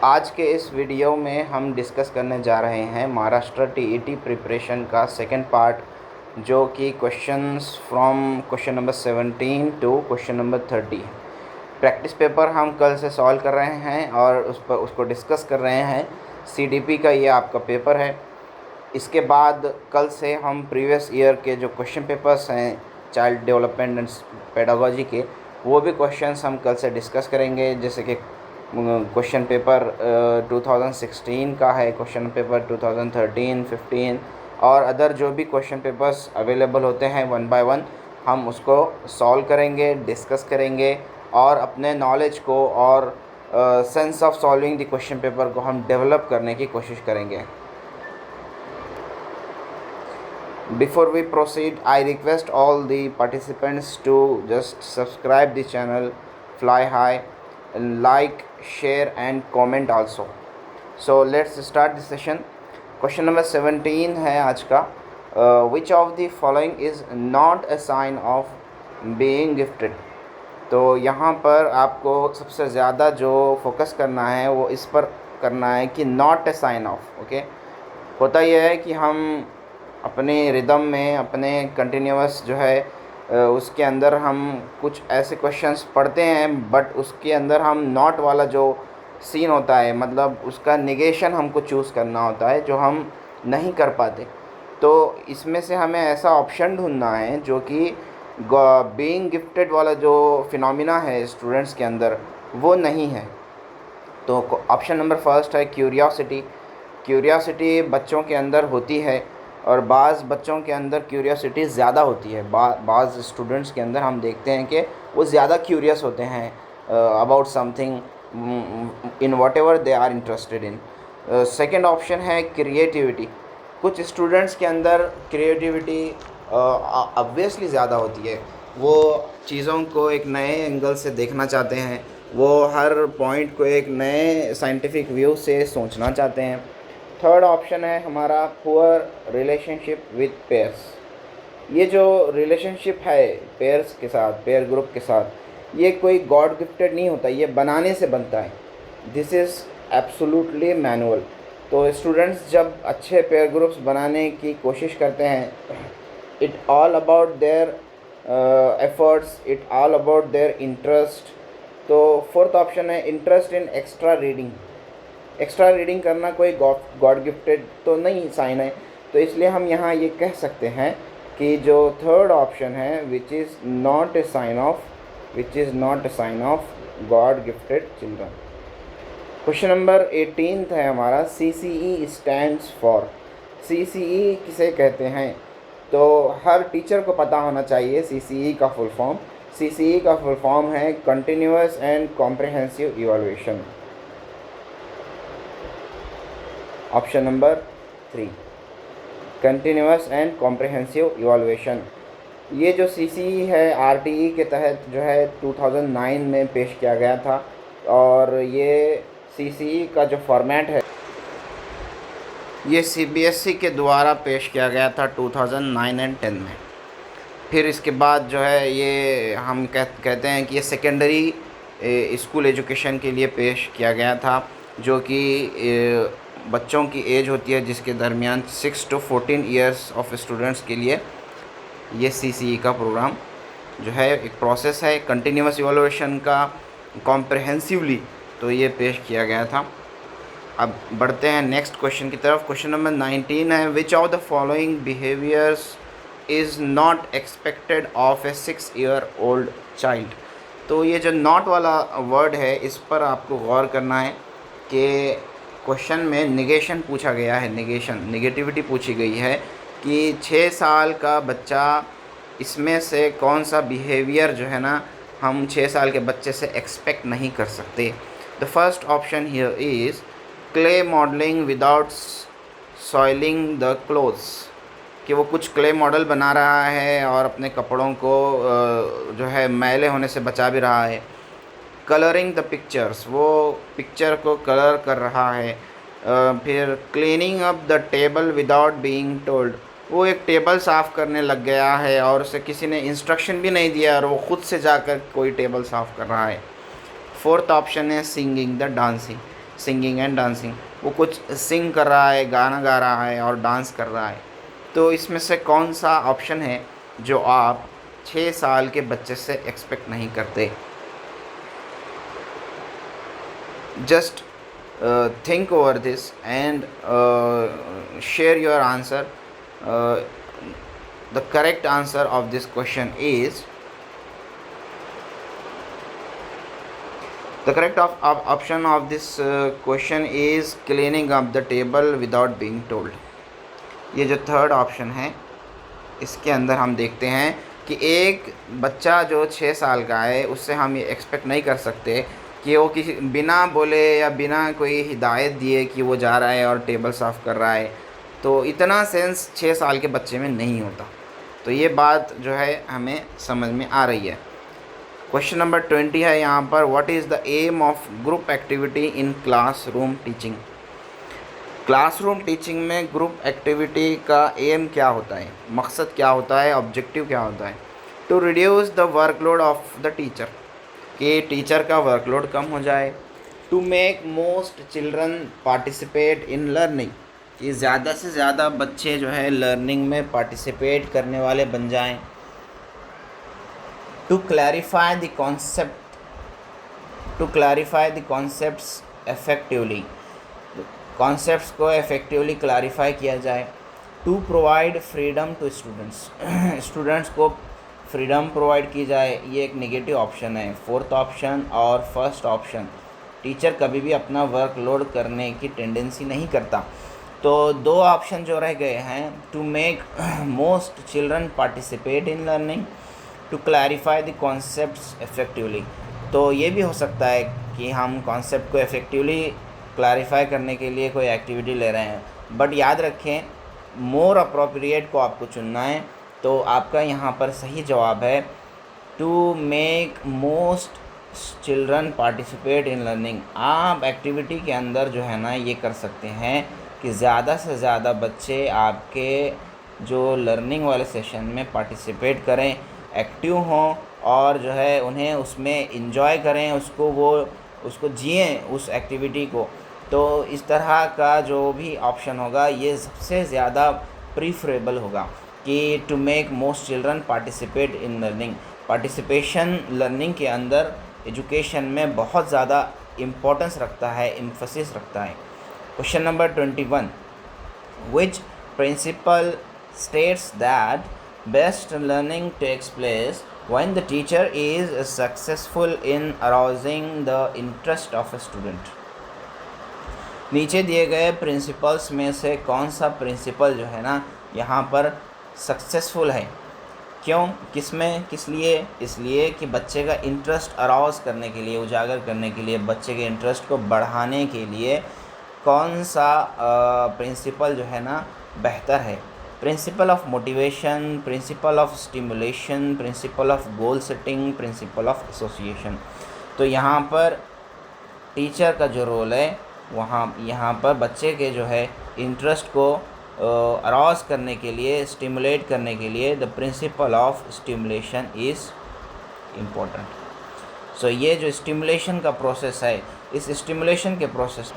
आज के इस वीडियो में हम डिस्कस करने जा रहे हैं महाराष्ट्र टीईटी प्रिपरेशन का सेकंड पार्ट, जो कि questions from question number 17 to question number 30। Practice paper हम कल से सॉल्व कर रहे हैं और उसको डिस्कस कर रहे हैं। सीडीपी का ये आपका पेपर है। इसके बाद कल से हम प्रीवियस ईयर के जो क्वेश्चन पेपर्स हैं चाइल्ड डेवलपमेंट एंड पेडागोजी के, वो भी क्वेश्चंस हम कल से डिस्कस करेंगे। जैसे कि क्वेश्चन पेपर 2016 का है, क्वेश्चन पेपर 2013, 15 और अदर जो भी क्वेश्चन पेपर्स अवेलेबल होते हैं वन बाय वन हम उसको सॉल्व करेंगे, डिस्कस करेंगे और अपने नॉलेज को और sense of solving the question paper को हम डेवलप करने की कोशिश करेंगे। Before we proceed, I request all the participants to just subscribe the channel, fly high, and like, share and comment also. So let's start the session. Question number 17 है आज का। Which of the following is not a sign of being gifted? तो यहाँ पर आपको सबसे ज़्यादा जो फोकस करना है वो इस पर करना है कि not a sign of. Okay, होता यह है कि हम अपने रिदम में, अपने कंटिन्यूअस जो है उसके अंदर हम कुछ ऐसे क्वेश्चंस पढ़ते हैं, बट उसके अंदर हम नॉट वाला जो सीन होता है, मतलब उसका निगेशन हमको चूज़ करना होता है, जो हम नहीं कर पाते। तो इसमें से हमें ऐसा ऑप्शन ढूंढना है जो कि बीइंग गिफ्टेड वाला जो फिनोमिना है स्टूडेंट्स के अंदर वो नहीं है। तो ऑप्शन नंबर फर्स्ट है क्यूरियोसिटी। क्यूरियोसिटी बच्चों के अंदर होती है और बाज़ बच्चों के अंदर क्यूरियोसिटी ज़्यादा होती है। बाज़ स्टूडेंट्स के अंदर हम देखते हैं कि वो ज़्यादा क्यूरियस होते हैं about something in whatever they are interested in. Second option है क्रिएटिविटी। कुछ स्टूडेंट्स के अंदर क्रिएटिविटी ऑब्वियसली ज़्यादा होती है। वो चीज़ों को एक नए एंगल से देखना चाहते हैं, वो हर पॉइंट को एक नए साइंटिफिक व्यू से सोचना चाहते हैं। थर्ड ऑप्शन है हमारा पुअर रिलेशनशिप विथ पेयर्स। ये जो रिलेशनशिप है पेयर्स के साथ, पेयर ग्रुप के साथ, ये कोई गॉड गिफ्टेड नहीं होता, ये बनाने से बनता है। This is absolutely manual. तो स्टूडेंट्स जब अच्छे पेयर ग्रुप्स बनाने की कोशिश करते हैं, it all about their efforts, it all about their interest. तो फोर्थ ऑप्शन है interest in extra reading. Extra reading करना कोई गॉड गिफ्टेड तो नहीं साइन है, तो इसलिए हम यहाँ ये कह सकते हैं कि जो थर्ड ऑप्शन है which is not a sign of god gifted children. Question number 18 है हमारा, CCE स्टैंड्स फॉर। CCE किसे कहते हैं? तो हर टीचर को पता होना चाहिए CCE का फुल फॉर्म। CCE का फुल फॉर्म है continuous and comprehensive evaluation. Option number 3, continuous and comprehensive evaluation. ये जो CCE है RTE के तहत जो है 2009 में पेश किया गया था, और ये CCE का जो फॉर्मेट है ये CBSE के द्वारा पेश किया गया था 2009 एंड 10 में। फिर इसके बाद जो है ये हम कहते हैं कि ये सेकेंडरी स्कूल एजुकेशन के लिए पेश किया गया था, जो कि बच्चों की एज होती है जिसके दरमियान 6 to 14 ईयर्स ऑफ स्टूडेंट्स के लिए ये CCE का प्रोग्राम जो है एक प्रोसेस है कंटिन्यूअस इवैल्यूएशन का कॉम्प्रिहेंसिवली, तो ये पेश किया गया था। अब बढ़ते हैं नेक्स्ट क्वेश्चन की तरफ। क्वेश्चन नंबर 19 है, विच of the following behaviours is not expected of A 6-year-old child. तो ये जो नॉट वाला वर्ड है इस पर आपको गौर करना है कि क्वेश्चन में निगेशन पूछा गया है, निगेटिविटी पूछी गई है कि 6 साल का बच्चा, इसमें से कौन सा बिहेवियर जो है ना हम 6 साल के बच्चे से एक्सपेक्ट नहीं कर सकते। The first option here is clay modelling without soiling the clothes, कि वो कुछ क्ले मॉडल बना रहा है और अपने कपड़ों को जो है मैले होने से बचा भी रहा है। कलरिंग द पिक्चर्स, वो पिक्चर को कलर कर रहा है। फिर cleaning up the table without being told, वो एक टेबल साफ़ करने लग गया है और उसे किसी ने इंस्ट्रक्शन भी नहीं दिया और वो ख़ुद से जाकर कोई टेबल साफ़ कर रहा है। फोर्थ ऑप्शन है singing the dancing, singing and dancing, वो कुछ सिंग कर रहा है, गाना गा रहा है और डांस कर रहा है। तो इसमें से कौन सा ऑप्शन है जो आप 6 साल के बच्चे से एक्सपेक्ट नहीं करते? Just think over this and share your answer. The correct answer of this question is, the correct option of this question is cleaning up the table without being told. ये जो थर्ड ऑप्शन है, इसके अंदर हम देखते हैं कि एक बच्चा जो 6 साल का है उससे हम ये एक्सपेक्ट नहीं कर सकते कि वो किसी बिना बोले या बिना कोई हिदायत दिए कि वो जा रहा है और टेबल साफ़ कर रहा है। तो इतना सेंस 6 साल के बच्चे में नहीं होता। तो ये बात जो है हमें समझ में आ रही है। क्वेश्चन नंबर 20 है यहाँ पर, what is the aim of group activity in classroom teaching? Classroom teaching में ग्रुप एक्टिविटी का एम क्या होता है, मकसद क्या होता है, ऑब्जेक्टिव क्या होता है? To reduce the workload of the teacher, कि टीचर का वर्कलोड कम हो जाए। To make most children participate in learning, कि ज़्यादा से ज़्यादा बच्चे जो है लर्निंग में पार्टिसिपेट करने वाले बन जाएं। To clarify the concept, to clarify the concepts effectively, concepts को इफ़ेक्टिवली क्लैरिफाई किया जाए। To provide freedom to students, students को फ्रीडम प्रोवाइड की जाए। ये एक नेगेटिव ऑप्शन है, फोर्थ ऑप्शन और फर्स्ट ऑप्शन। टीचर कभी भी अपना वर्कलोड करने की टेंडेंसी नहीं करता। तो दो ऑप्शन जो रह गए हैं, to make most children participate in learning, to clarify the concepts effectively. तो ये भी हो सकता है कि हम कॉन्सेप्ट को इफ़ेक्टिवली क्लैरिफाई करने के लिए कोई एक्टिविटी ले रहे हैं, बट याद रखें मोर अप्रोप्रिएट को आपको चुनना है। तो आपका यहाँ पर सही जवाब है to make most children participate in learning. आप एक्टिविटी के अंदर जो है ना ये कर सकते हैं कि ज़्यादा से ज़्यादा बच्चे आपके जो लर्निंग वाले सेशन में पार्टिसिपेट करें, एक्टिव हों और जो है उन्हें उसमें इंजॉय करें, उसको जिएँ उस एक्टिविटी को। तो इस तरह का जो भी ऑप्शन होगा ये सबसे ज़्यादा प्रीफरेबल होगा कि to make most children participate in learning. Participation learning के अंदर एजुकेशन में बहुत ज़्यादा इम्पोर्टेंस रखता है, एम्फसिस रखता है। Question number 21, which principle states that best learning takes place when the teacher is successful in arousing the interest of a student? नीचे दिए गए प्रिंसिपल्स में से कौन सा प्रिंसिपल जो है ना यहाँ पर सक्सेसफुल है? क्यों, किसमें, किस लिए? इसलिए कि बच्चे का इंटरेस्ट अराउज करने के लिए, उजागर करने के लिए, बच्चे के इंटरेस्ट को बढ़ाने के लिए कौन सा प्रिंसिपल जो है ना बेहतर है? Principle of motivation, principal of stimulation, principle of goal setting, principle of association. तो यहाँ पर टीचर का जो रोल है यहाँ पर बच्चे के जो है इंटरेस्ट को अराउज करने के लिए, स्टिमुलेट करने के लिए the principle of stimulation is important. So ये जो स्टिमुलेशन का प्रोसेस है, इस स्टिमुलेशन के प्रोसेस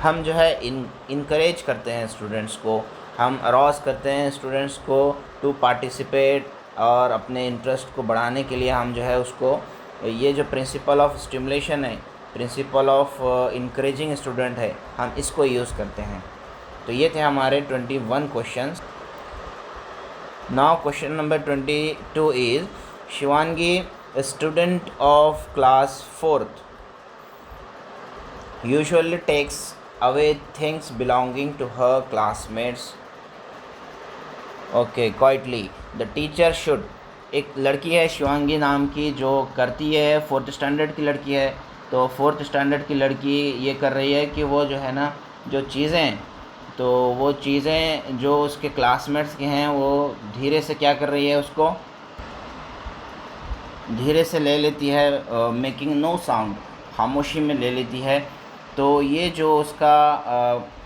हम जो है इनकरेज करते हैं स्टूडेंट्स को, हम अराउज करते हैं स्टूडेंट्स को टू पार्टिसिपेट, और अपने इंटरेस्ट को बढ़ाने के लिए हम जो है उसको, ये जो प्रिंसिपल ऑफ स्टिमुलेशन है, प्रिंसिपल ऑफ इनकरेजिंग स्टूडेंट है, हम इसको यूज़ करते हैं। तो ये थे हमारे 21 questions. Now question number 22 is, Shivangi student of class 4th usually takes away things belonging to her classmates. Okay, quietly the teacher should, एक लड़की है शिवांगी नाम की जो करती है, 4th स्टैंडर्ड की लड़की है। तो 4th स्टैंडर्ड की लड़की ये कर रही है कि वो जो है ना जो चीज़ें, तो वो चीज़ें जो उसके क्लासमेट्स के हैं वो धीरे से क्या कर रही है, उसको धीरे से ले लेती है, मेकिंग नो साउंड, खामोशी में ले लेती है। तो ये जो उसका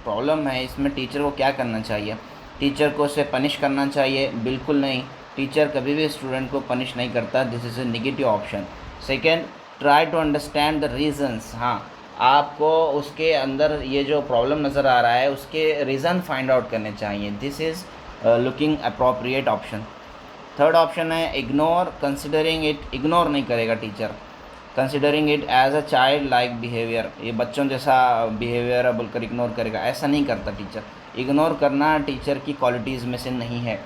प्रॉब्लम है, इसमें टीचर को क्या करना चाहिए? टीचर को उसे पनिश करना चाहिए? बिल्कुल नहीं, टीचर कभी भी स्टूडेंट को पनिश नहीं करता। This is a negative option. Second, try to understand the reasons. हाँ, आपको उसके अंदर ये जो प्रॉब्लम नज़र आ रहा है उसके रीज़न फाइंड आउट करने चाहिए। This is looking appropriate option. Third option है इग्नोर कंसिडरिंग इट, इग्नोर नहीं करेगा teacher. Considering it as a child like behaviour, ये बच्चों जैसा बिहेवियर है बोलकर इग्नोर करेगा, ऐसा नहीं करता टीचर। इग्नोर करना टीचर की क्वालिटीज़ में से नहीं है।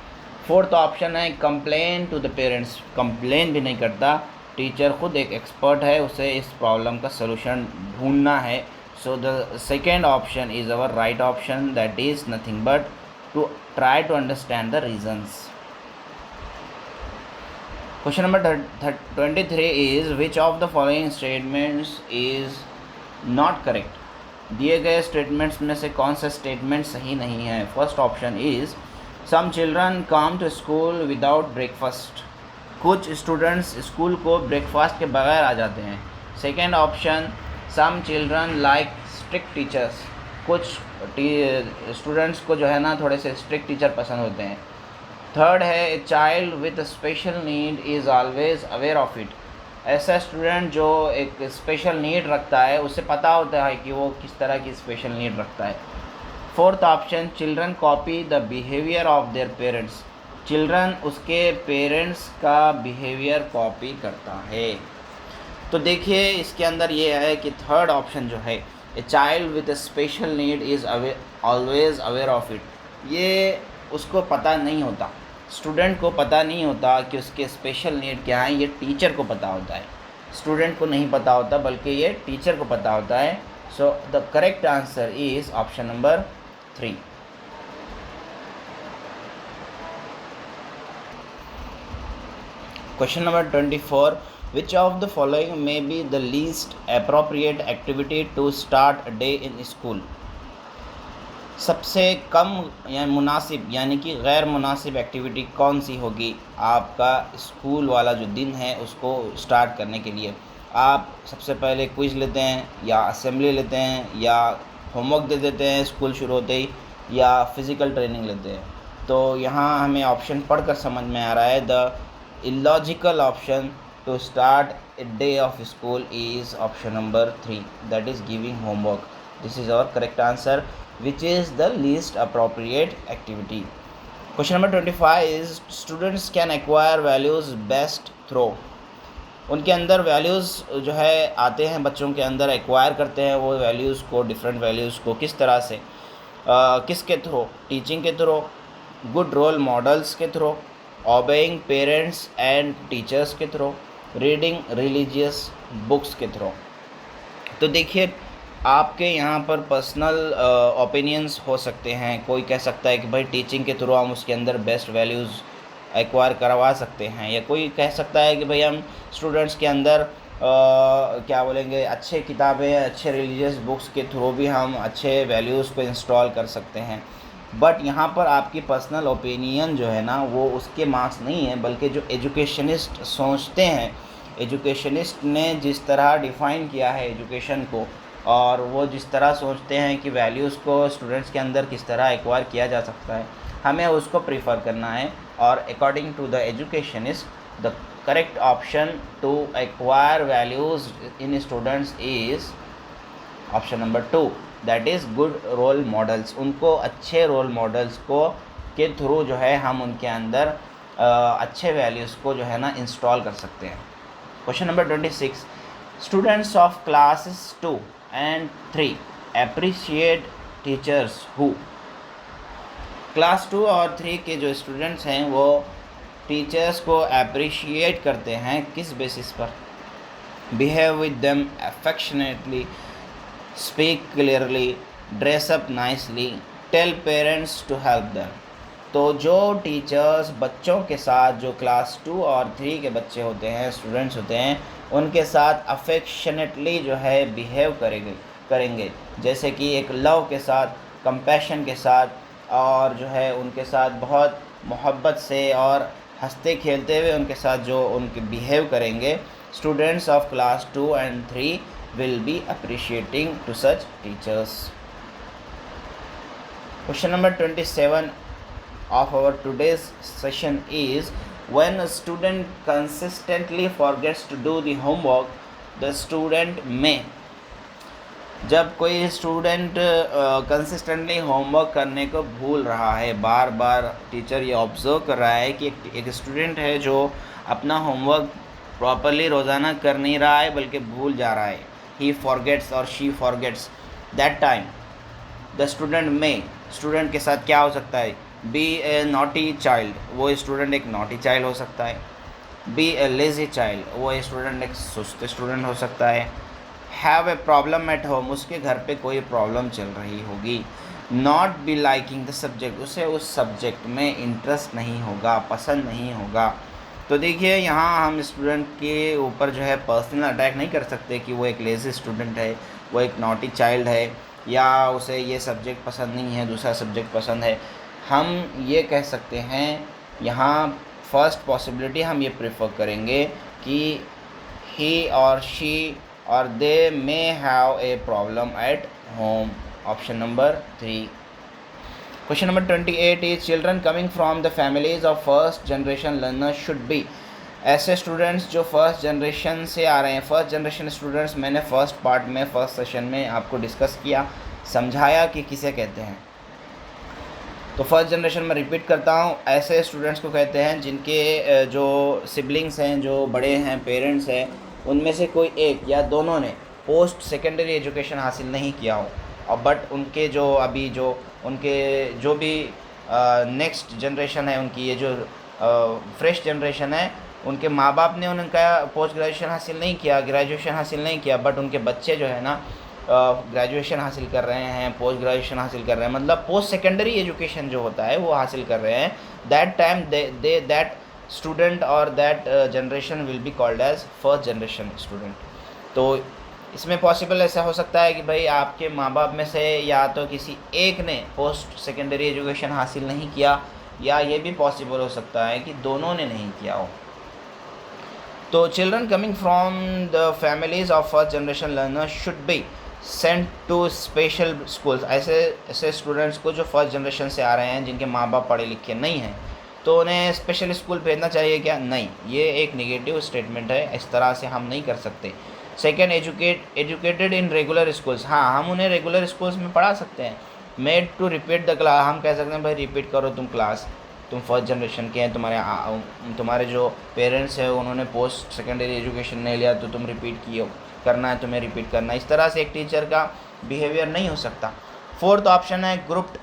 फोर्थ ऑप्शन है complain to the parents, complain भी नहीं करता टीचर, खुद एक एक्सपर्ट है, उसे इस प्रॉब्लम का सलूशन ढूंढना है। So the second option is our right option, that is nothing but to try to understand the reasons. Question number 23 is which of the following statements is not correct. दिए गए statements में से कौन सा statement सही नहीं है। First option is some children come to school without breakfast, कुछ स्टूडेंट्स स्कूल को ब्रेकफास्ट के बगैर आ जाते हैं। Second option some children like strict teachers, कुछ स्टूडेंट्स को जो है ना थोड़े से स्ट्रिक्ट टीचर पसंद होते हैं। थर्ड है a child with special need is always aware of it, ऐसा स्टूडेंट जो एक स्पेशल नीड रखता है उसे पता होता है कि वो किस तरह की स्पेशल नीड रखता है। Fourth option children copy the behaviour of their parents, children उसके पेरेंट्स का बिहेवियर कॉपी करता है। तो देखिए इसके अंदर ये है कि थर्ड ऑप्शन जो है a child with A special need is always aware of it, ये उसको पता नहीं होता, स्टूडेंट को पता नहीं होता कि उसके स्पेशल नीड क्या है, ये टीचर को पता होता है। स्टूडेंट को नहीं पता होता बल्कि ये टीचर को पता होता है। So the correct answer is option number 3। Question number 24, which of the following may be the least appropriate activity to start a day in school। सबसे कम या मुनासिब यानी कि गैर मुनासिब एक्टिविटी कौन सी होगी आपका स्कूल वाला जो दिन है उसको स्टार्ट करने के लिए। आप सबसे पहले क्विज लेते हैं या असेंबली लेते हैं या होमवर्क दे देते हैं स्कूल शुरू होते ही या फिज़िकल ट्रेनिंग लेते हैं। तो यहाँ हमें ऑप्शन पढ़कर समझ में आ रहा है the illogical option to start a day of school is option number 3, that is giving homework. This is our correct answer, which is the least appropriate activity. Question number 25 is students can acquire values best through, उनके अंदर values जो है आते हैं बच्चों के अंदर, acquire करते हैं वो वैल्यूज़ को, डिफरेंट वैल्यूज़ को किस तरह से, किसके थ्रू, टीचिंग के थ्रू, गुड रोल मॉडल्स के through, obeying parents and teachers के थ्रू, रीडिंग रिलीजियस बुक्स के थ्रू। तो देखिए आपके यहाँ पर पर्सनल ओपिनियंस हो सकते हैं। कोई कह सकता है कि भाई टीचिंग के थ्रू हम उसके अंदर बेस्ट वैल्यूज़ एक्वायर करवा सकते हैं, या कोई कह सकता है कि भाई हम स्टूडेंट्स के अंदर क्या बोलेंगे अच्छे किताबें, अच्छे रिलीजियस बुक्स के थ्रू भी हम अच्छे वैल्यूज़ को इंस्टॉल कर सकते हैं। बट यहाँ पर आपकी पर्सनल ओपिनियन जो है ना वो उसके मार्क्स नहीं है, बल्कि जो एजुकेशनिस्ट सोचते हैं, एजुकेशनिस्ट ने जिस तरह डिफ़ाइन किया है एजुकेशन को और वो जिस तरह सोचते हैं कि वैल्यूज़ को स्टूडेंट्स के अंदर किस तरह एक्वायर किया जा सकता है, हमें उसको प्रीफर करना है। और according to the educationist the correct option to acquire values in students is option number 2, that is good role models. उनको अच्छे रोल मॉडल्स को के थ्रू जो है हम उनके अंदर अच्छे वैल्यूज़ को जो है ना इंस्टॉल कर सकते हैं। Question number 26, students of classes 2 and 3 appreciate teachers who. Class 2 और 3 के जो स्टूडेंट्स हैं वो टीचर्स को अप्रिशिएट करते हैं किस बेसिस पर। Behave with them affectionately, speak clearly, dress up nicely, tell parents to help them. तो जो टीचर्स बच्चों के साथ, जो क्लास 2 और 3 के बच्चे होते हैं, स्टूडेंट्स होते हैं, उनके साथ अफेक्शनेटली जो है बिहेव करेंगे जैसे कि एक लव के साथ, कंपैशन के साथ, और जो है उनके साथ बहुत मोहब्बत से और हंसते खेलते हुए उनके साथ जो उनके बिहेव करेंगे, students of class 2 and 3 will be appreciating to such teachers. Question number 27 of our today's session is when a student consistently forgets to do the homework, the student में, जब कोई स्टूडेंट कंसिस्टेंटली होमवर्क करने को भूल रहा है, बार बार teacher ये observe कर रहा है कि एक स्टूडेंट है जो अपना होमवर्क प्रॉपरली रोज़ाना कर नहीं रहा है बल्कि भूल जा रहा है, ही फॉरगेट्स और she forgets, that time the student में, स्टूडेंट के साथ क्या हो सकता है, बी ए नॉटी चाइल्ड, वो स्टूडेंट एक नॉटी चाइल्ड हो सकता है, बी ए लेज़ी चाइल्ड, वो स्टूडेंट एक सुस्त स्टूडेंट हो सकता है, have a problem at home, उसके घर पे कोई प्रॉब्लम चल रही होगी, not be liking the subject, उसे उस सब्जेक्ट में इंटरेस्ट नहीं होगा, पसंद नहीं होगा। तो देखिए यहाँ हम स्टूडेंट के ऊपर जो है पर्सनल अटैक नहीं कर सकते कि वो एक लेज़ी स्टूडेंट है, वो एक नॉटी चाइल्ड है, या उसे ये सब्जेक्ट पसंद नहीं है, दूसरा सब्जेक्ट पसंद है। हम ये कह सकते हैं यहाँ फर्स्ट पॉसिबिलिटी हम ये प्रेफर करेंगे कि ही or she or they may have a problem at home, option number 3। Question number 28 is children coming from the families of first generation learners should be, ऐसे स्टूडेंट्स जो फर्स्ट जनरेशन से आ रहे हैं, फर्स्ट जनरेशन स्टूडेंट्स मैंने first part में first session में आपको डिस्कस किया, समझाया कि किसे कहते हैं। तो फर्स्ट जनरेशन में रिपीट करता हूँ, ऐसे स्टूडेंट्स को कहते हैं जिनके जो सिबलिंग्स हैं, जो बड़े हैं, पेरेंट्स हैं, उनमें से कोई एक या दोनों ने पोस्ट सेकेंडरी एजुकेशन हासिल नहीं किया हो, और बट उनके जो अभी जो उनके जो भी नेक्स्ट जनरेशन है, उनकी ये जो फ्रेश जनरेशन है, उनके माँ बाप ने उनका पोस्ट ग्रेजुएशन हासिल नहीं किया, ग्रेजुएशन हासिल नहीं किया, बट उनके बच्चे जो है ना ग्रेजुएशन हासिल कर रहे हैं, पोस्ट ग्रेजुएशन हासिल कर रहे हैं, मतलब पोस्ट सेकेंडरी एजुकेशन जो होता है वो हासिल कर रहे हैं, that time they that student or that generation will be called as first generation student. तो इसमें पॉसिबल ऐसा हो सकता है कि भाई आपके माँ बाप में से या तो किसी एक ने पोस्ट सेकेंडरी एजुकेशन हासिल नहीं किया, या ये भी पॉसिबल हो सकता है कि दोनों ने नहीं किया हो। तो children coming from the families of first generation learners should be sent to special schools, ऐसे स्टूडेंट्स को जो फर्स्ट जनरेशन से आ रहे हैं, जिनके माँ बाप पढ़े लिखे नहीं हैं, तो उन्हें स्पेशल स्कूल भेजना चाहिए क्या? नहीं, ये एक नेगेटिव स्टेटमेंट है, इस तरह से हम नहीं कर सकते। Second, educated in regular schools, हाँ हम उन्हें रेगुलर स्कूल्स में पढ़ा सकते हैं। Made to repeat the class, हम कह सकते हैं भाई रिपीट करो तुम क्लास, तुम फर्स्ट जनरेशन के हैं, तुम्हारे जो पेरेंट्स हैं उन्होंने पोस्ट सेकेंडरी एजुकेशन नहीं लिया, तो तुम रिपीट किए करना है, तुम्हें रिपीट करना है। इस तरह से एक टीचर का बिहेवियर नहीं हो सकता। फोर्थ ऑप्शन है grouped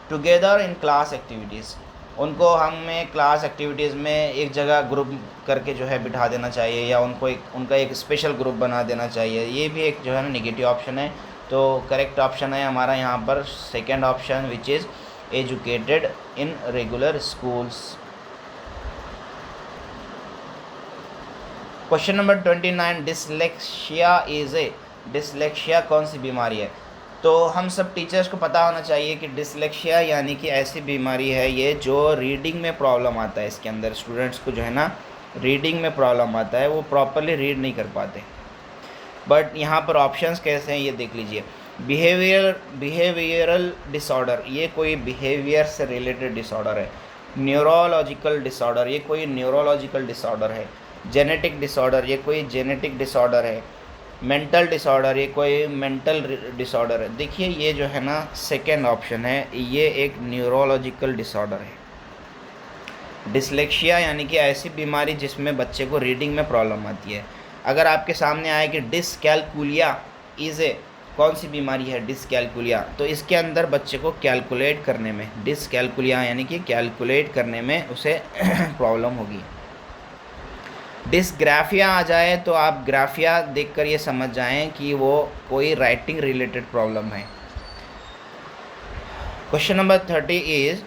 together in class activities, उनको हमें क्लास एक्टिविटीज़ में एक जगह ग्रुप करके जो है बिठा देना चाहिए, या उनका एक स्पेशल ग्रुप बना देना चाहिए। ये भी एक जो है ना नेगेटिव ऑप्शन है। तो करेक्ट ऑप्शन है हमारा यहाँ पर second option, which is educated in regular schools. Question number 29, dyslexia is a, dyslexia कौन सी बीमारी है? तो हम सब टीचर्स को पता होना चाहिए कि डिसलेक्सिया यानी कि ऐसी बीमारी है ये जो रीडिंग में प्रॉब्लम आता है, इसके अंदर स्टूडेंट्स को जो है ना रीडिंग में प्रॉब्लम आता है, वो प्रॉपरली रीड नहीं कर पाते। बट यहाँ पर ऑप्शंस कैसे हैं ये देख लीजिए। बिहेवियरल डिसऑर्डर, ये कोई बिहेवियर से रिलेटेड डिसऑर्डर है। न्यूरोलॉजिकल डिसऑर्डर, ये कोई न्यूरोलॉजिकल डिसऑर्डर है। जेनेटिक डिसऑर्डर, ये कोई जेनेटिक डिसऑर्डर है। मेंटल डिसऑर्डर, ये कोई मेंटल डिसऑर्डर है। देखिए ये जो है ना सेकेंड ऑप्शन है, ये एक न्यूरोलॉजिकल डिसऑर्डर है। डिसलेक्सिया यानी कि ऐसी बीमारी जिसमें बच्चे को रीडिंग में प्रॉब्लम आती है। अगर आपके सामने आए कि डिसकैलकुलिया इज़ ए, कौन सी बीमारी है डिसकैलकुलिया, तो इसके अंदर बच्चे को कैलकुलेट करने में, डिसकैलकुलिया यानी कि कैलकुलेट करने में उसे प्रॉब्लम होगी। डिसग्राफिया आ जाए तो आप ग्राफिया देखकर ये समझ जाएं कि वो कोई राइटिंग रिलेटेड प्रॉब्लम है। Question number 30 is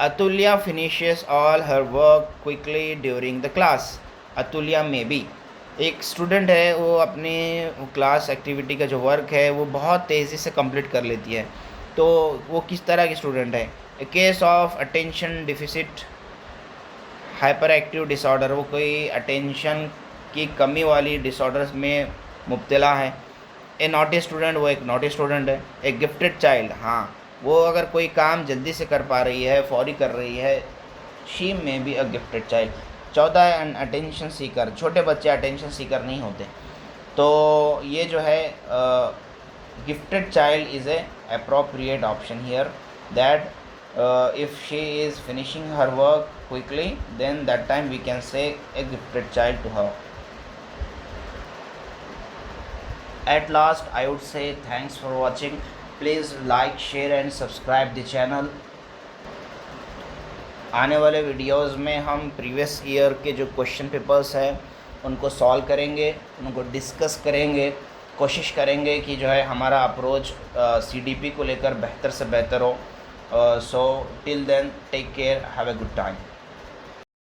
Atulya finishes all her work quickly during the class. Atulya में भी एक स्टूडेंट है, वो अपनी क्लास एक्टिविटी का जो वर्क है वो बहुत तेज़ी से कंप्लीट कर लेती है। तो वो किस तरह की स्टूडेंट है? A case of attention deficit hyper active disorder, वो कोई अटेंशन की कमी वाली डिसऑर्डर्स में मुब्तला है। ए नॉटी स्टूडेंट, वो एक नॉटी स्टूडेंट है। ए गिफ्टेड चाइल्ड, हाँ वो अगर कोई काम जल्दी से कर पा रही है, फौरी कर रही है, she may be a gifted child. 14 an attention seeker, छोटे बच्चे अटेंशन सीकर नहीं होते। तो ये जो है gifted child is a appropriate option here, that if she is finishing her work quickly, then that time we can say a gifted child to her. At last I would say thanks for watching. Please like, share and subscribe the channel. आने वाले videos में हम previous year के जो question papers हैं उनको solve करेंगे, उनको डिस्कस करेंगे, कोशिश करेंगे कि जो है हमारा अप्रोच CDP को लेकर बेहतर से बेहतर हो. So till then take care, have a good time.